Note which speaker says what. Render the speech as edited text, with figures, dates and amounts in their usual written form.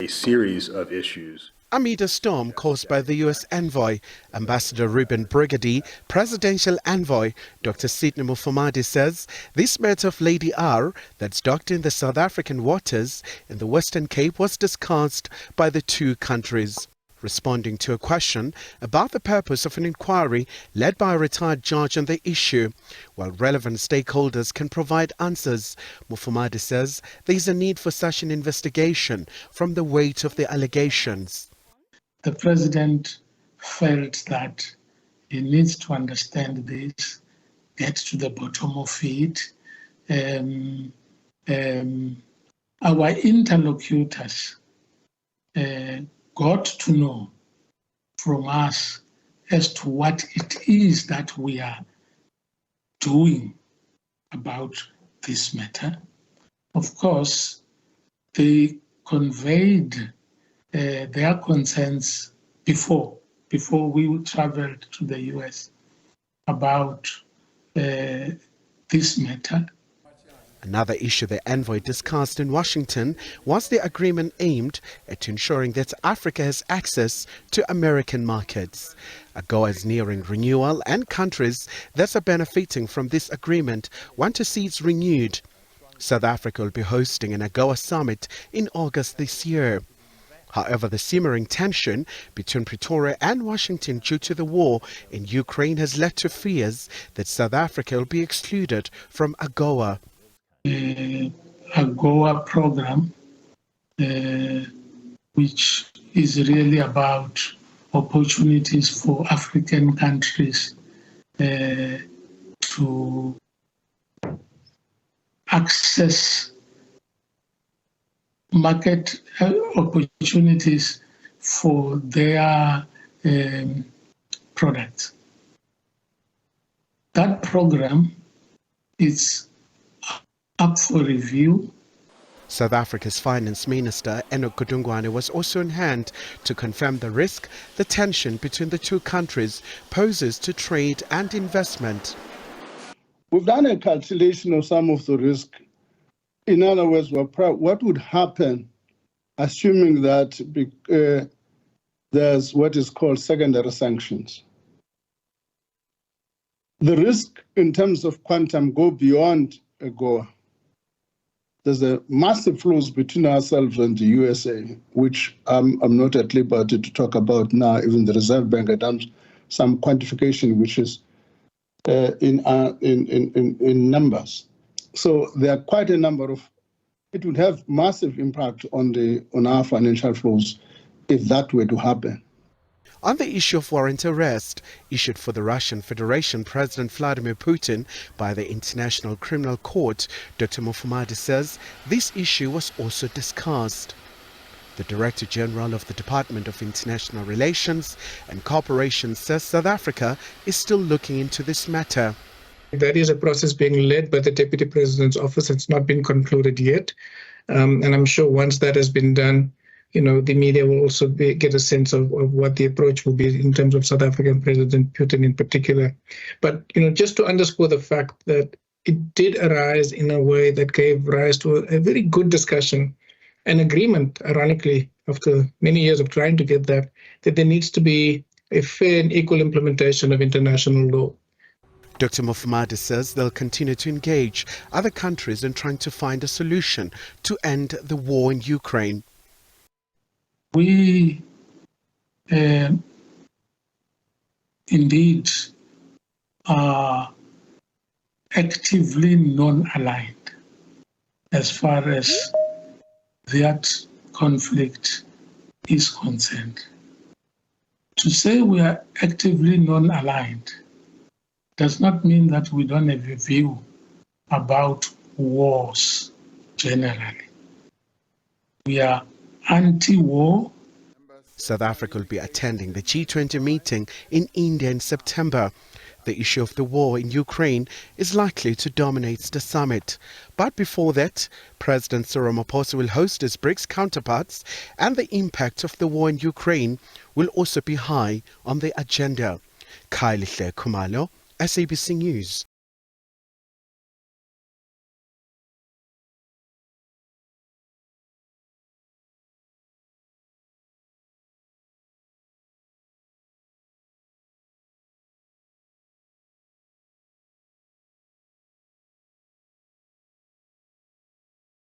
Speaker 1: series of issues.
Speaker 2: Amid a storm caused by the U.S. envoy, Ambassador Ruben Brigady, presidential envoy Dr. Sydney Mufamadi says this matter of Lady R that's docked in the South African waters in the Western Cape was discussed by the two countries. Responding to a question about the purpose of an inquiry led by a retired judge on the issue, while relevant stakeholders can provide answers, Mufamadi says there is a need for such an investigation from the weight of the allegations.
Speaker 3: The president felt that he needs to understand this, get to the bottom of it. Our interlocutors got to know from us as to what it is that we are doing about this matter. Of course, they conveyed their concerns before we traveled to the US about this matter.
Speaker 2: Another issue the envoy discussed in Washington was the agreement aimed at ensuring that Africa has access to American markets. AGOA is nearing renewal, and countries that are benefiting from this agreement want to see it renewed. South Africa will be hosting an AGOA summit in August this year. However, the simmering tension between Pretoria and Washington due to the war in Ukraine has led to fears that South Africa will be excluded from AGOA.
Speaker 3: AGOA program, which is really about opportunities for African countries to access market opportunities for their products. That program is up for review.
Speaker 2: South Africa's Finance Minister Enoch Godongwana was also on hand to confirm the risk the tension between the two countries poses to trade and investment.
Speaker 4: We've done a calculation of some of the risk. In other words, what would happen assuming that there's what is called secondary sanctions. The risk in terms of quantum go beyond AGOA. There's a massive flows between ourselves and the USA, which I'm not at liberty to talk about now. Even the Reserve Bank had done some quantification, which is in numbers. So there are quite a number of. It would have massive impact on our financial flows if that were to happen.
Speaker 2: On the issue of warrant arrest issued for the Russian Federation President Vladimir Putin by the International Criminal Court, Dr. Mufamadi says this issue was also discussed. The Director General of the Department of International Relations and Cooperation says South Africa is still looking into this matter.
Speaker 5: That is a process being led by the Deputy President's office. It's not been concluded yet. And I'm sure once that has been done, the media will also get a sense of what the approach will be in terms of South African President Putin in particular. But, just to underscore the fact that it did arise in a way that gave rise to a very good discussion, an agreement, ironically, after many years of trying to get that there needs to be a fair and equal implementation of international law.
Speaker 2: Dr. Mufamadi says they'll continue to engage other countries in trying to find a solution to end the war in Ukraine.
Speaker 3: We indeed are actively non-aligned as far as that conflict is concerned. To say we are actively non-aligned does not mean that we don't have a view about wars generally. We are anti-war.
Speaker 2: South Africa will be attending the G20 meeting in India in September. The issue of the war in Ukraine is likely to dominate the summit. But before that, President Cyril Ramaphosa will host his BRICS counterparts, and the impact of the war in Ukraine will also be high on the agenda. Khayelihle Khumalo, SABC News.